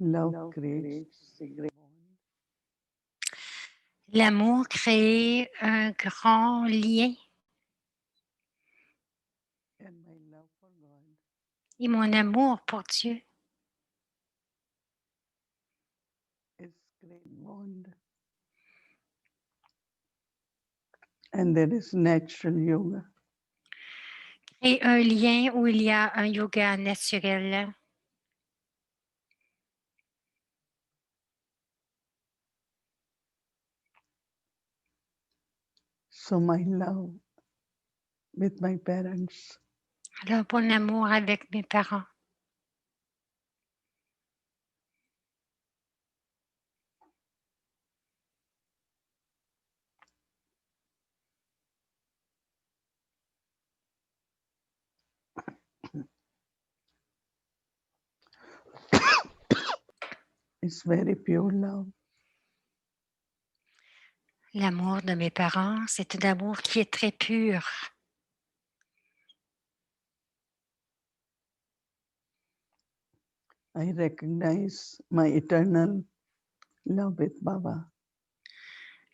Love creates a great bond. L'amour crée un grand lien And my love for God et mon amour pour Dieu is great bond. And there is natural yoga. crée un lien où il y a un yoga naturel. So my love with my parents Alors, mon amour avec mes parents is very pure love. L'amour de mes parents, c'est un amour qui est très pur. I recognize my eternal love with Baba.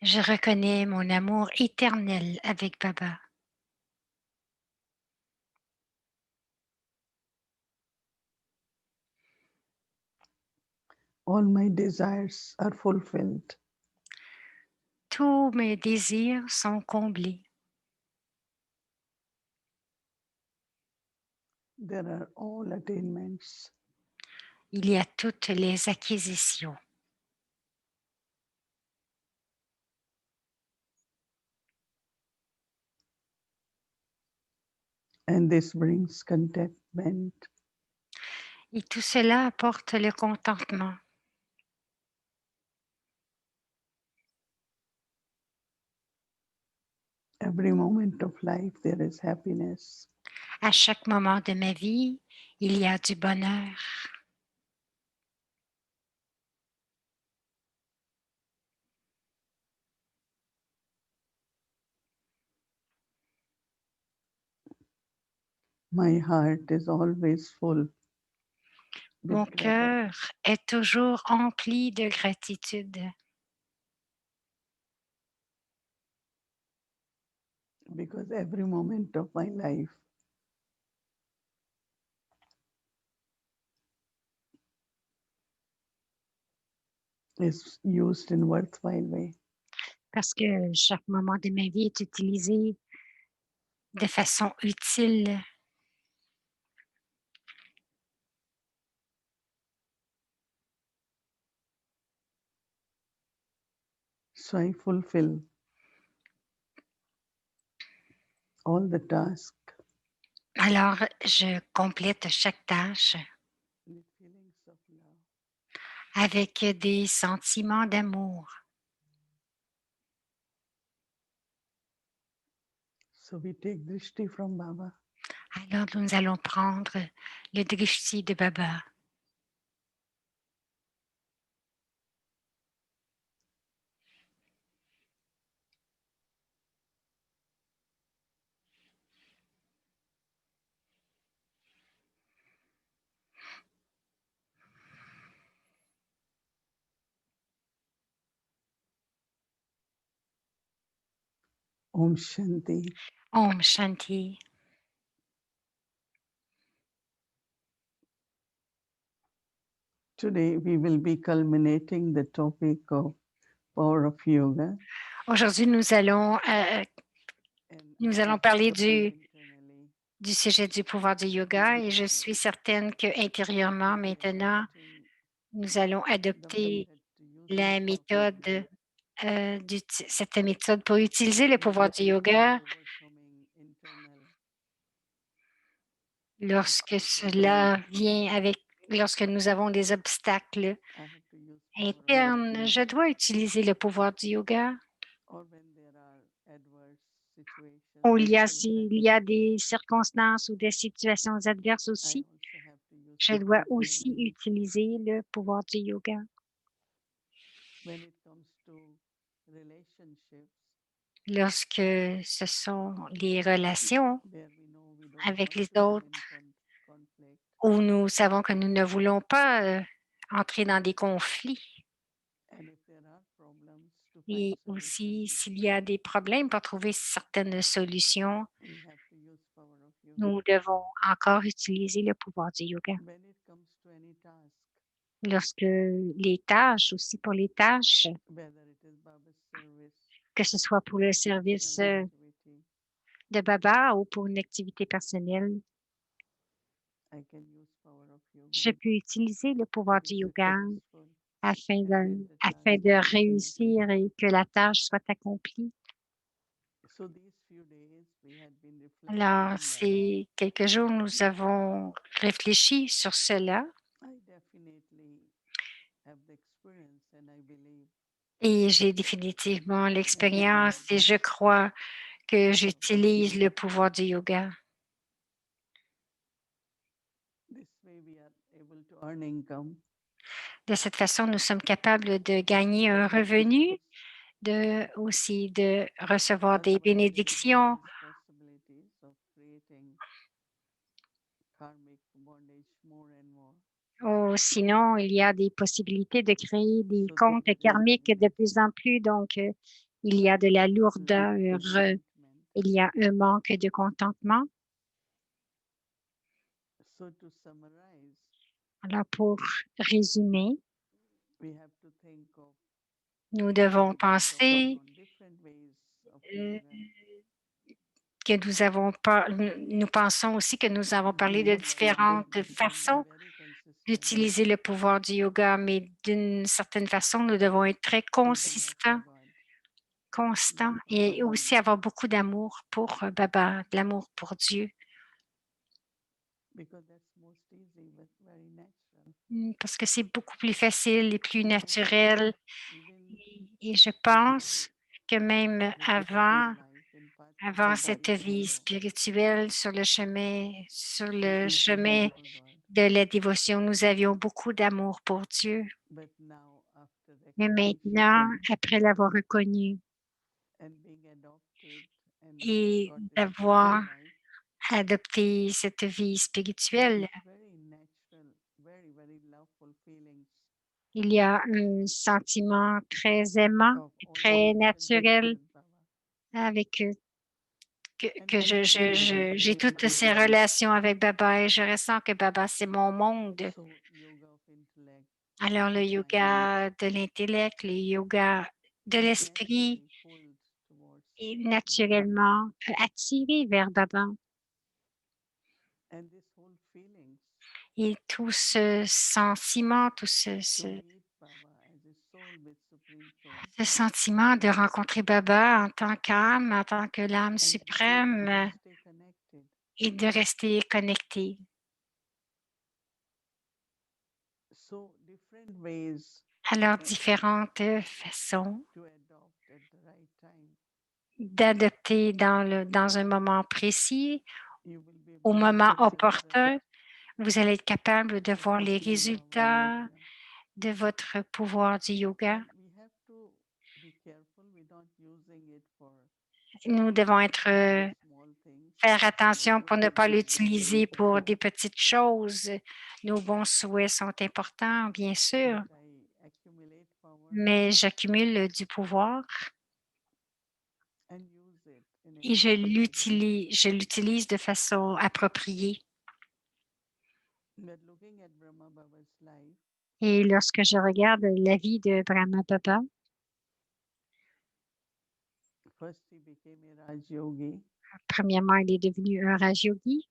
Je reconnais mon amour éternel avec Baba. All my desires are fulfilled. Tous mes désirs sont comblés. There are all attainments. Il y a toutes les acquisitions. And this brings contentment. Et tout cela apporte le contentement. Every moment of life there is happiness. À chaque moment de ma vie, il y a du bonheur. My heart is always full. Mon cœur est toujours empli de gratitude Because every moment of my life is used in worthwhile way. parce que chaque moment de ma vie est utilisé de façon utile. So I fulfill all the tasks Alors, je complète chaque tâche with feelings of love. avec des sentiments d'amour. So we take drishti from Baba. Alors, nous allons prendre le drishti de Baba. Om Shanti. Om Shanti. Today we will be culminating the topic of power of yoga. Aujourd'hui, nous allons parler du sujet du pouvoir du yoga et je suis certaine qu'intérieurement, maintenant, nous allons adopter la méthode, cette méthode pour utiliser le pouvoir du yoga lorsque lorsque nous avons des obstacles internes. Je dois utiliser le pouvoir du yoga. Ou il y a des circonstances ou des situations adverses aussi. Je dois aussi utiliser le pouvoir du yoga. Lorsque ce sont les relations avec les autres où nous savons que nous ne voulons pas entrer dans des conflits and if there are problems to find et aussi solutions, s'il y a des problèmes pour trouver certaines solutions, we have to use power of yoga. nous devons encore utiliser le pouvoir du yoga. When it comes to any task, Lorsque les tâches, aussi pour les tâches, whether it is Baba's service que ce soit pour or le a service personal activity, de Baba ou pour une activité personnelle, I can use power of yoga je peux utiliser le to pouvoir be du yoga successful afin and get the afin task de completed. réussir et que la tâche soit accomplie. So these few days we had been reflecting Alors, on that. ces quelques jours, nous avons réfléchi sur cela I definitely have the experience and I believe et j'ai définitivement I'm using l'expérience et je this crois que power of j'utilise le yoga. pouvoir du yoga. This way we are able to earn income, De cette façon, nous sommes capables de gagner un get revenu, blessings. aussi de recevoir des Otherwise, there is bénédictions. always possibilities of creating karmic bondage more and more. Ou sinon, il y a des possibilités de créer des So comptes there karmiques de is plus en plus. Donc, il y a de la lourdeur, discontentment. il y a un manque de contentement. So to summarize, Alors, pour résumer, we have to think of nous and devons meditate penser on different ways of euh, yoga. que nous avons pas, nous pensons aussi que nous avons parlé de Doing yoga différentes and be façons very consistent d'utiliser le pouvoir du yoga, mais d'une certaine façon, nous devons être très with the love for consistants, God, love constants for et Baba, aussi avoir beaucoup d'amour pour Baba, de l'amour pour Dieu. because that's most easy but very natural. Parce que c'est beaucoup plus facile et plus And I think naturel. even Et je before pense que même this spiritual life in path of avant cette vie devotion, spirituelle sur le we had love chemin for God. de la dévotion, nous avions beaucoup d'amour pour Dieu. But now, after Mais recognition maintenant, après l'avoir reconnu and being adopted and et got the spiritual d'avoir life, adopté cette vie there spirituelle, is very natural, very, very loveful feelings il y a un sentiment très aimant of et always très connecting naturel with Baba. avec And que this feeling is j'ai very toutes ces beautiful. relations avec Baba et je ressens que Baba, c'est mon monde. So, yoga of intellect, Alors, yoga le of mind yoga de l'intellect, le yoga de is l'esprit naturally pulled towards est Baba. naturellement attiré vers Baba. And this whole feelings Et tout ce sentiment, to meet Baba as a soul with supreme soul ce sentiment de rencontrer Baba en tant qu'âme, en tant que l'âme and to suprême stay connected. et de rester connecté. So, different ways Alors, différentes façons to adopt at the right time. d'adopter dans un moment précis, You will be au able to moment see the opportun, results vous allez être capable de of voir les using Baba résultats yoga. de votre pouvoir du yoga. But we have to be careful we don't using it for Nous devons être, very small things faire like attention pour ne devoting pas ourselves. l'utiliser pour des petites choses. Nos bons souhaits sont importants, bien sûr, But I accumulate power mais j'accumule du pouvoir and use it in a et appropriate way. je l'utilise de façon appropriée. But looking at Brahma Baba's life, Et lorsque je regarde la vie de Brahma Baba, first he became a Raj Yogi, premièrement, il est devenu un Raj Yogi.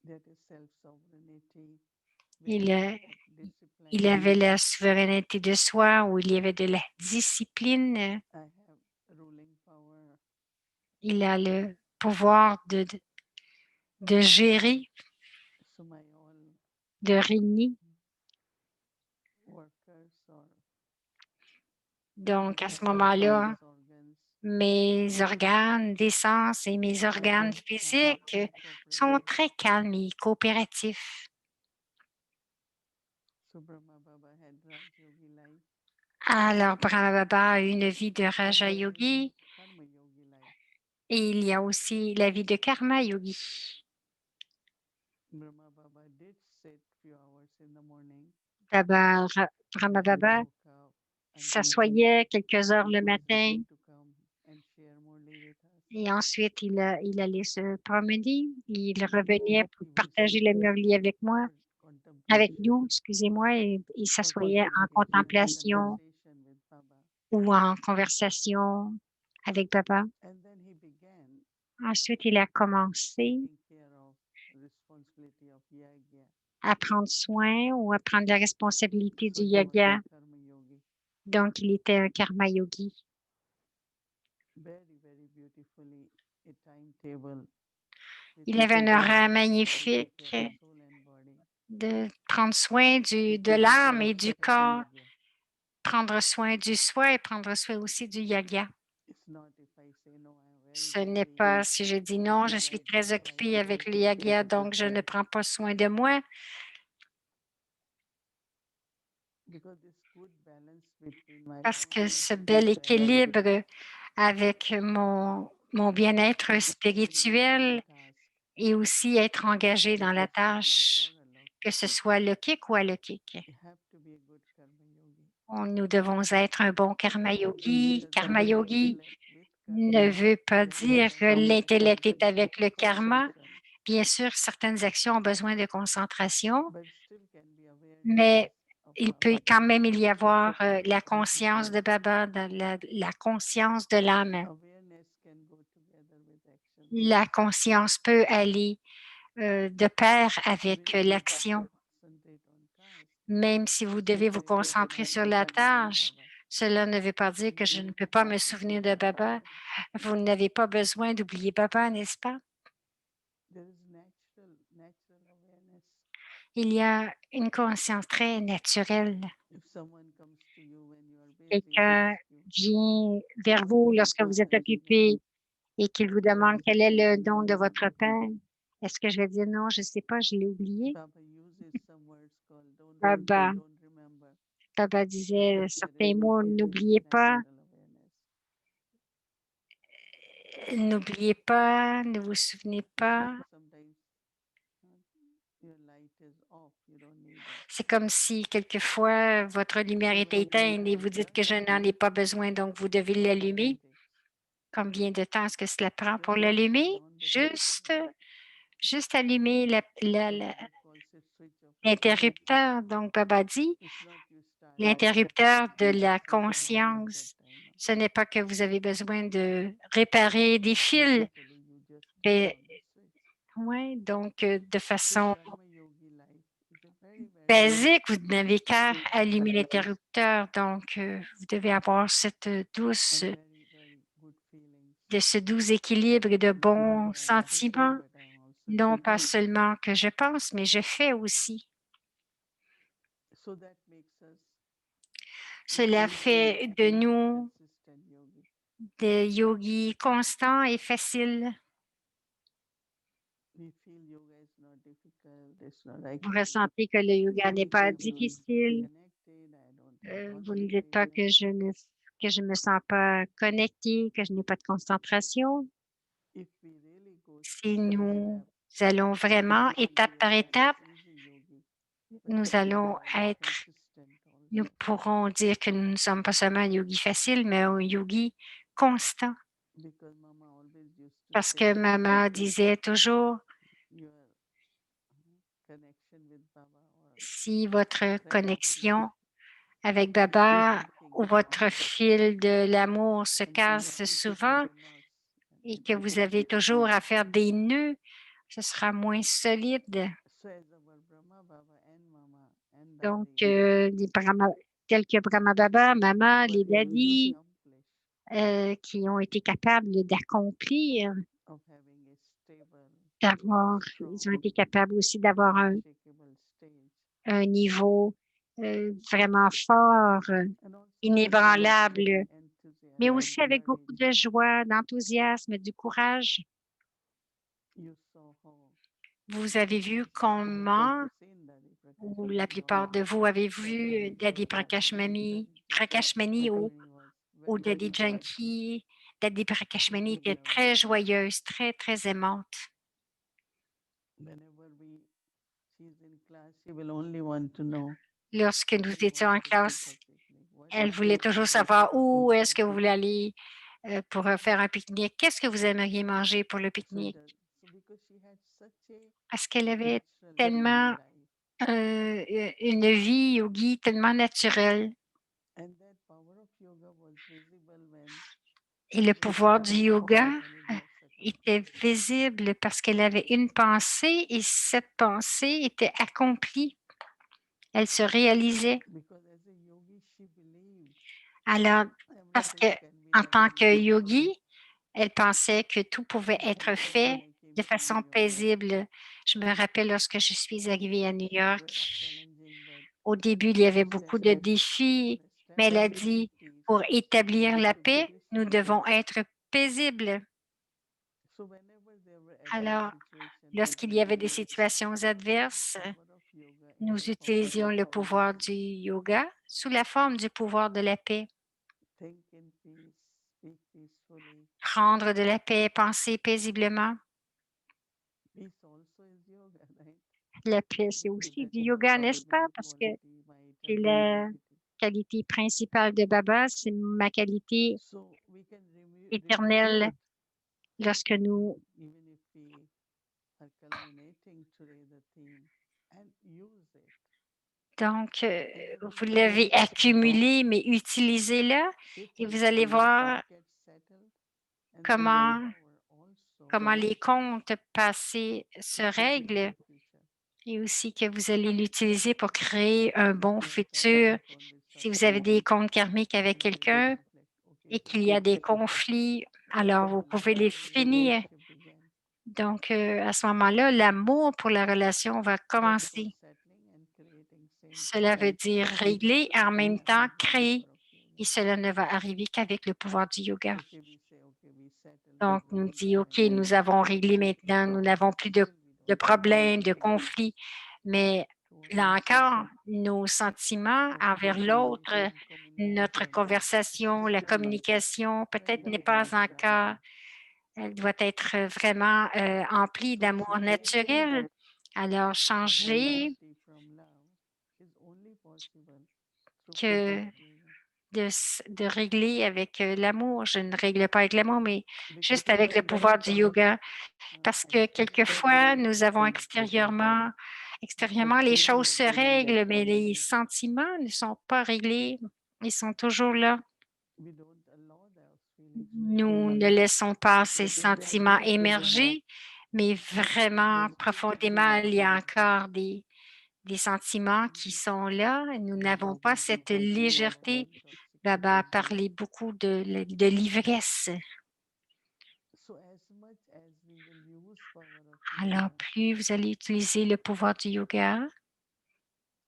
that is self-sovereignty, with Il, lot a- of discipline. il avait la souveraineté de soi, où il y avait de la discipline. I have ruling power, Il a le pouvoir de gérer, so my all de régner. workers or Donc, à ce essence sense moment-là, organs mes organes d'essence et mes are organes very calm physiques and sont cooperative. très calmes et coopératifs. So Brahma Baba had Raj Yogi life Alors, Brahma Baba a une vie de and Raja there is Yogi Karma Yogi life. et il y a aussi la vie de Karma Yogi. Brahma Baba did sit few hours in the morning Brahma Baba s'assoyait quelques heures le matin et ensuite il allait se promener. Il revenait pour partager le merveilleux avec nous, excusez-moi, et il s'assoyait en contemplation ou en conversation avec Baba. Ensuite, il a commencé à prendre soin ou à prendre la responsabilité du yoga. Donc, il était un karma yogi. Il avait un horaire magnifique de prendre soin de l'âme et du corps, prendre soin du soi et prendre soin aussi du yoga. Ce n'est pas si je dis non, je suis très occupée avec le yoga, donc je ne prends pas soin de moi. Parce que ce bel équilibre avec mon bien-être spirituel et aussi être engagé dans la tâche, que ce soit le kick ou à le kick. Nous devons être un bon karma yogi. Karma yogi ne veut pas dire que l'intellect est avec le karma. Bien sûr, certaines actions ont besoin de concentration, mais il peut quand même y avoir la conscience de Baba, la conscience de l'âme. La conscience peut aller de pair avec l'action. Même si vous devez vous concentrer sur la tâche, cela ne veut pas dire que je ne peux pas me souvenir de Baba. Vous n'avez pas besoin d'oublier Baba, n'est-ce pas? Il y a une conscience très naturelle. Quelqu'un vient vers vous lorsque vous êtes occupé et qu'il vous demande quel est le nom de votre père. Est-ce que je vais dire non, je ne sais pas, je l'ai oublié? Baba, Baba disait certains mots, n'oubliez pas, ne vous souvenez pas. C'est comme si quelquefois votre lumière est éteinte et vous dites que je n'en ai pas besoin, donc vous devez l'allumer. Combien de temps est-ce que cela prend pour l'allumer? Juste allumer l'interrupteur. Donc, Baba dit, l'interrupteur de la conscience. Ce n'est pas que vous avez besoin de réparer des fils. Oui, donc de façon basique, vous n'avez qu'à allumer l'interrupteur. Donc, vous devez avoir ce doux équilibre de bons sentiments. Non pas seulement que je pense, mais je fais aussi. Cela fait de nous des yogis constants et faciles. Vous ressentez que le yoga n'est pas difficile. Vous ne dites pas que je me sens pas connectée, que je n'ai pas de concentration. Si nous allons vraiment étape par étape, nous pourrons dire que nous ne sommes pas seulement un yogi facile, mais un yogi constant. Parce que maman disait toujours, si votre connexion avec Baba ou votre fil de l'amour se casse souvent et que vous avez toujours à faire des nœuds, ce sera moins solide. Donc, tels que Brahma Baba, Maman, les daddies, qui ont été capables d'accomplir, ils ont été capables aussi d'avoir un niveau vraiment fort, inébranlable, mais aussi avec beaucoup de joie, d'enthousiasme, du courage. Vous avez vu comment, ou la plupart de vous avez vu Daddy Prakashmani ou Daddy Janki. Daddy Prakashmani était très joyeuse, très, très aimante. Lorsque nous étions en classe, elle voulait toujours What savoir is où the est-ce que vous voulez picnic? aller pour faire un pique-nique. Qu'est-ce que vous aimeriez manger pour le pique-nique? Because she had such a Parce qu'elle avait natural yogi tellement life, une vie yogi tellement naturelle. and that power of yoga was visible when Et le she pouvoir du had one yoga thought and it got était accomplished. visible parce qu'elle avait une pensée et cette pensée était accomplie. Elle se réalisait. Because as a yogi, she believed Alors, parce que everything can be en done tant que peacefully. yogi, elle pensait que tout pouvait être Whenever fait I came de to New façon York, paisible. Je me rappelle lorsque je suis arrivée à it New was York, very challenging, but au début, il y avait she beaucoup said de that défis, to mais elle a establish dit, peace, pour we établir need la to be paix, nous disciplined. devons être paisibles. So whenever there were adverse Alors, situations, lorsqu'il y avait des situations the adverses, power of yoga and nous the power of utilisions le pouvoir peace, du yoga sous la forme du pouvoir de la paix. think in peace, speak peacefully. Prendre de la paix, penser paisiblement. Peace also is yoga, right? La paix, c'est Is aussi the du yoga, n'est-ce pas? invincibility Parce que quality, my c'est eternal la quality. qualité principale de Baba, c'est ma qualité So we can review éternelle it lorsque nous. even if we are culminating today the theme and use it. Donc, Every vous day, l'avez accumulé, mais utilisez-le if et vous we allez let voir it get settled and the comment, willpower also, comment les comptes passés se it will be a règlent good future. et aussi que vous allez l'utiliser pour créer un If bon you are futur. karmic on this Si vous earth, avez des comptes karmiques avec it will be quelqu'un conflict. Okay, et so qu'il y a finish des it. conflits, alors vous And pouvez that's les how finir. relationship begins. Donc, à ce moment-là, l'amour pour la relation va Just for commencer. settling and creating same Cela time, veut dire régler et en même temps with the créer. power of yoga. Et cela ne va arriver qu'avec le pouvoir du yoga. Okay, we say, okay, we settle Donc, this nous dit, anger OK, and nous love, avons réglé maintenant, nous n'avons plus but still we de don't have problèmes, de peace conflits. Mais toward là each encore, other. nos sentiments Our envers l'autre, communication, notre is conversation, la still communication, peut-être n'est pas naturally. encore, elle doit être vraiment emplie So d'amour changing naturel. Alors, changer duality from love is only possible through que power of yoga. de régler avec l'amour. Je ne règle pas avec l'amour, mais Because juste avec le pouvoir du yoga. Parce que quelquefois, externally nous avons extérieurement, les choses se règlent, mais les sentiments ne sont pas réglés. Ils sont toujours là. we don't allow those feelings to Nous ne emerge. laissons pas ces sentiments émerger, mais vraiment profondément, il y a encore des sentiments qui sont là. Nous n'avons pas cette légèreté. Baba a parlé beaucoup de l'ivresse. So as much as we will use power of Alors, yoga, plus vous allez utiliser le pouvoir du yoga,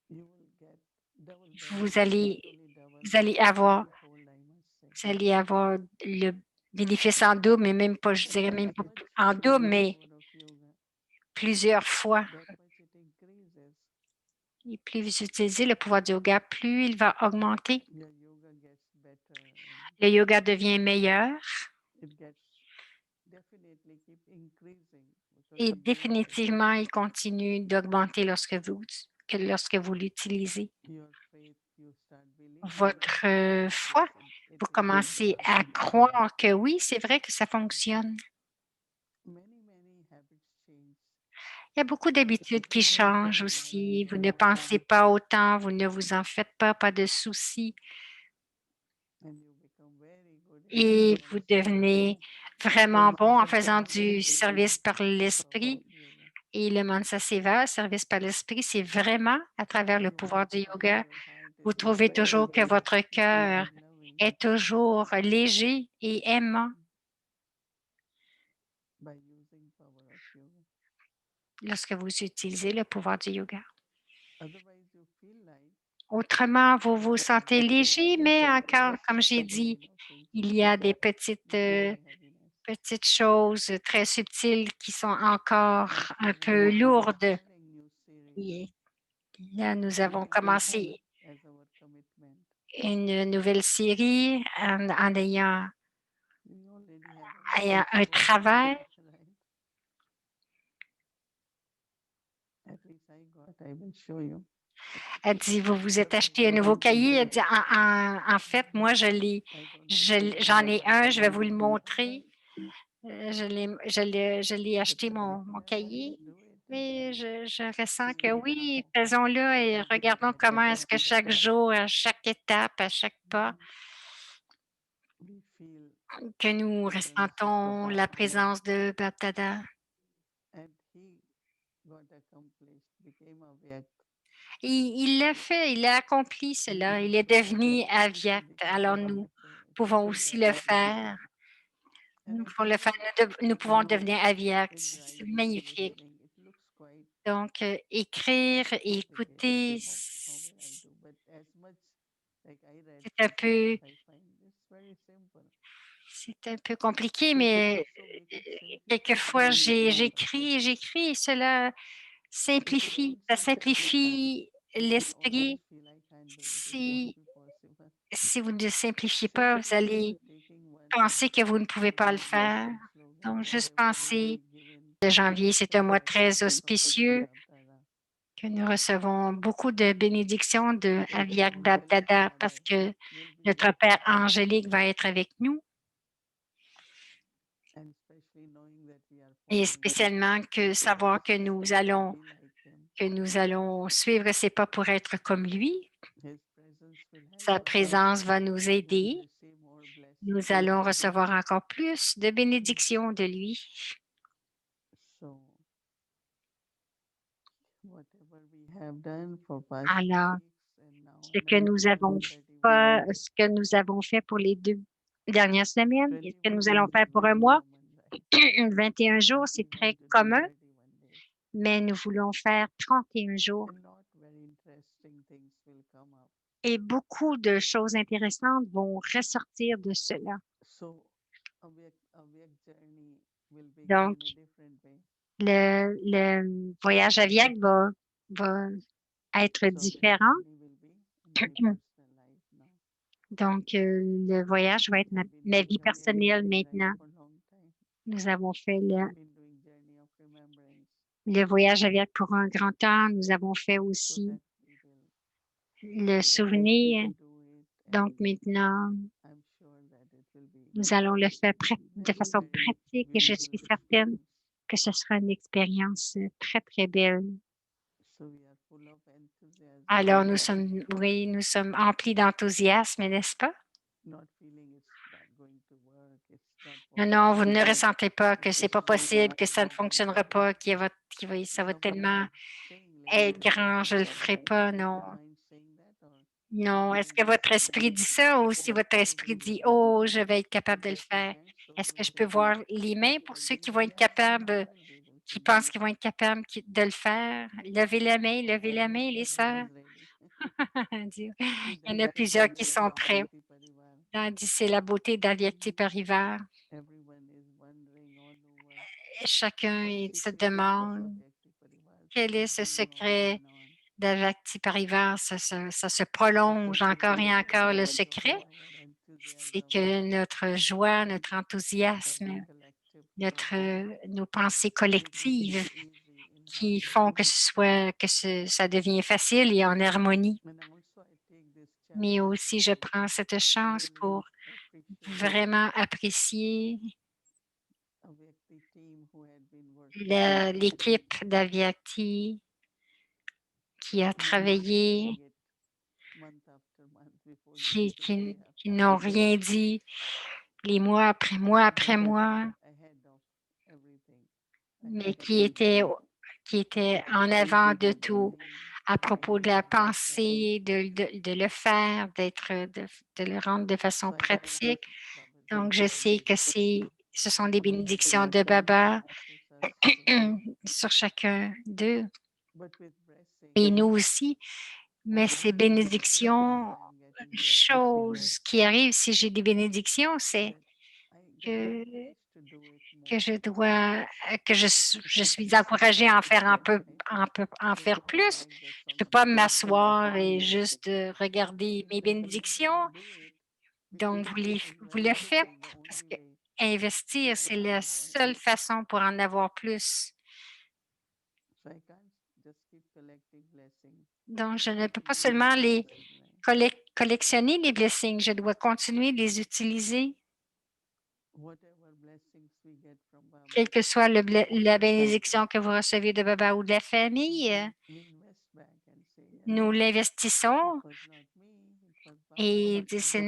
you will get double vous benefit, allez, not only double, vous allez avoir, threefold, I must say. vous allez avoir le bénéfice en double, mais même pas, je So dirais as même pas much en we use double, mais power of yoga, plusieurs fois. that much it increases. Et plus vous utilisez le pouvoir du yoga, plus il va augmenter. Your yoga gets better and Le yoga devient meilleur it gets definitely keep increasing because et you use it. définitivement, il continue d'augmenter lorsque vous l'utilisez. Your faith, you start believing Votre that foi, yes, it vous works. commencez à croire que oui, c'est vrai que ça fonctionne. Many habits change. Il y a beaucoup d'habitudes qui changent aussi. Vous ne pensez pas autant, vous ne vous en faites pas de soucis And you become very good in et serving vous others devenez vraiment bon en faisant du service par through the power l'esprit. of yoga. Et le Mansa Seva, service par l'esprit, c'est vraiment à travers le You pouvoir du always find yoga. your heart Vous is trouvez light, toujours que votre sweet cœur and loving est toujours léger et aimant by using power of yoga. lorsque vous utilisez le pouvoir du yoga. Otherwise, you feel like Autrement, vous vous sentez léger, mais encore, comme j'ai subtle, dit, things il y a des bring the heaviness. petites choses très subtiles qui sont encore un peu So we are lourdes. starting new series. Et là, nous avons Taking commencé as our commitment. une nouvelle série en We already have a ayant un beautiful travail. series, right? I will show you. Elle dit, vous vous êtes But acheté un nouveau cahier? Elle dit, en fait, moi, I don't j'en ai remember un, je vais vous le exactly, montrer. Je l'ai but acheté, mon let's cahier. do it and Mais je ressens see que oui, how faisons-le et regardons comment est-ce que step chaque by jour, à chaque étape, à chaque pas, we feel que nous the presence of ressentons Baba la there, présence de Baptada. and he got accomplished, became a Vyakt, Il l'a fait, il a accompli cela, il est devenu he avyakt. became Alors a nous Vyakt. He pouvons did aussi le everything, faire. and Nous I pouvons le think faire. Nous pouvons devenir avyakt. in C'est writing and magnifique. listening, it looks quite Donc, écrire et complicated. écouter, How will I do? But as much like I read c'est un few times, peu, I find it's very simple. c'est un peu compliqué, So mais so make it simplify quelquefois the process. j'écris et cela If you simplifie, don't ça simplify, simplifie you will always l'esprit. feel I can't do it. It won't Si, be possible. si vous ne simplifiez pas, vous Simply allez taking one penser que vous ne pouvez pas le maybe faire. blessing slogan, Donc, juste whatever will pensez, be given de janvier, c'est un from mois that très time from auspicieux, Baptara. que nous recevons beaucoup de bénédictions de That the Aviak angelic Babdada parce father que will be notre with Père us, angélique va être avec nous and especially knowing that we are et following spécialement que savoir his footsteps to be like him. que nous allons suivre ses pas pour être comme lui. His presence will help Sa us. présence va nous We will aider. receive more blessings. Nous allons recevoir encore plus de bénédictions de lui. So whatever we have done for past Alors, 2 weeks and now another ce que nous avons fait pour les 2 dernières semaines et ce que 21 nous allons days faire is pour un very mois, common, right? 21 jours, We c'est très want to do commun, 31 days, mais nous voulons faire 31 jours. and not very interesting things will come up. Et beaucoup de choses intéressantes vont ressortir de cela. So a Vyakt journey will begin Donc, in a different way. le voyage aviaque va être So Vyakt différent. journey will be in my personal life now. Donc, le voyage va être I've been ma doing vie a Vyakt personnelle journey right maintenant. for a long time. Nous avons fait I've been doing journey of remembrance le voyage aviaque pour un grand temps. Nous avons fait so aussi that we will le get a souvenir. chance to do it, Donc, and maintenant, I'm sure that it will be nous allons le faire de very, façon very pratique et je beautiful suis certaine experience. que ce sera une expérience très, très belle. So we are full of enthusiasm, Alors, oui, nous sommes emplis d'enthousiasme, n'est-ce pas? not feeling it's not going to work, it's not Non, non, vous possible. ne ressentez pas que c'est pas It's so possible, que ça ne big, and fonctionnera pas, ça va someone tellement saying être like that. grand, je le ferai pas, Is non. the mind saying that, or Non, est-ce feeling que that votre I'm esprit going dit to ça ou si be votre able esprit to do dit, it? oh, je vais être capable Look de le at my faire? hands, so Est-ce que je peux beautiful. voir les mains pour I've ceux been qui vont doing être for a long capables, while, Vibhu, qui to pensent do qu'ils vont être capables de le faire? Levez la main, almost les everyone sœurs. is ready. Dieu. See, Il y that en a is the plusieurs qui beauty of sont prêts. Avyakti Parivar. Dit, c'est la beauté d'Avyakti Parivar. Everyone is wondering all over. Chacun What se secret is of demande Avyakti Parivar? So quel est keep ce going secret on. d'Avyakti Parivar. Ça se What is prolonge the encore et beauty encore. Le because of secret, our c'est enthusiasm, que notre joie, notre our enthousiasme, collective thought nos pensées make it collectives easy in qui font harmony. que ça devient facile et en harmonie. And also, I take this Mais chance aussi, je to prends cette chance really pour appreciate vraiment apprécier Avyakti team who had been working l'équipe d'Aviati qui a not travaillé, delaying it month after month before you should say qui after n'ont after. rien dit les mois après mois, Ahead of everything, mais ahead of the time. qui étaient en avant de tout Really, à really propos de la appreciate. pensée, de le faire, de le rendre de façon So I know that pratique. Donc, Babaji je will sais que ce sont des bénédictions de Baba assist us to do it, sur chacun d'eux but with blessing. et nous aussi. Mais I ces know if bénédictions, I am getting blessings, chose qui arrive si j'ai des bénédictions, c'est that I get que, encouraged to do it que more. je dois, que je I suis can't sit encouragée à and en faire sit, right? en Sit faire and plus. like just Je ne peux on pas my m'asseoir et phone. juste regarder mes So you have to bénédictions. do it Donc, because vous le investing faites is the parce only que way to investir, have c'est la more, right? seule façon pour en avoir plus. So I can't Donc, je ne peux pas seulement les collectionner, les blessings, je dois continuer de les utiliser, quelle que soit la bénédiction que vous recevez de Baba ou de la famille. Nous l'investissons et ce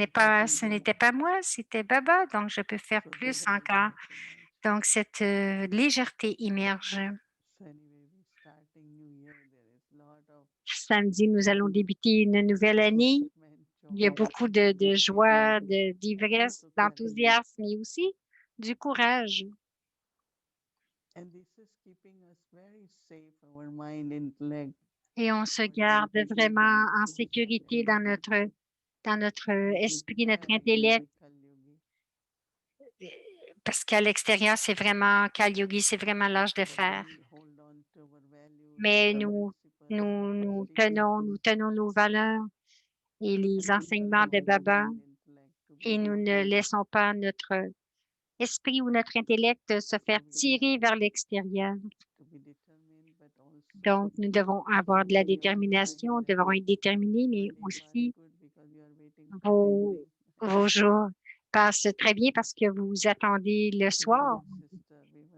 n'était pas moi, c'était Baba, donc je peux faire plus encore. Donc, cette légèreté immerge. Samedi, nous allons débuter une nouvelle année. Il y a beaucoup de joie, d'ivresse, d'enthousiasme et aussi du courage. Et on se garde vraiment en sécurité dans notre esprit, notre intellect, parce qu'à l'extérieur, c'est vraiment Kali Yugi, c'est vraiment l'âge de fer. Mais nous tenons nos valeurs et les enseignements de Baba et nous ne laissons pas notre esprit ou notre intellect se faire tirer vers l'extérieur. Donc, nous devons avoir de la détermination, nous devons être déterminés, mais aussi vos jours passent très bien parce que vous attendez le soir,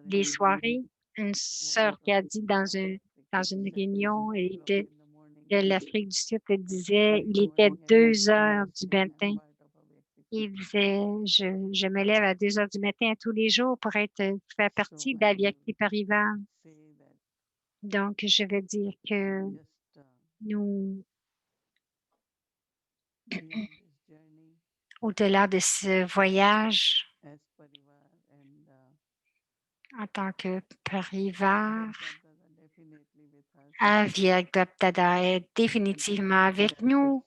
les soirées. Une sœur qui a dit dans une réunion, elle était de l'Afrique du Sud, elle disait, il était 2 heures du matin. Il disait, je me lève à 2 heures du matin tous les jours pour faire partie de la Via Parivar. Donc, je veux dire que nous, au-delà de ce voyage, en tant que Parivar, Avyag Bapdada est définitivement avec nous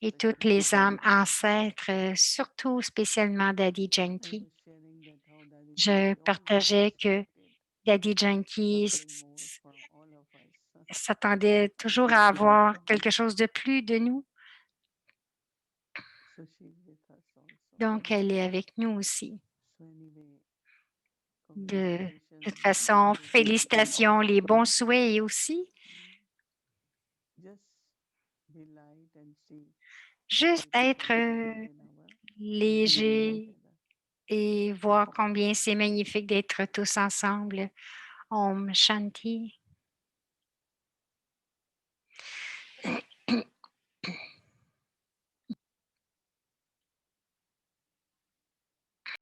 et toutes les âmes ancêtres, surtout spécialement Daddy Janki. Je partageais que Daddy Janki s'attendait toujours à avoir quelque chose de plus de nous. Donc, elle est avec nous aussi. De toute façon, félicitations, les bons souhaits et aussi juste être léger et voir combien c'est magnifique d'être tous ensemble. Om Shanti.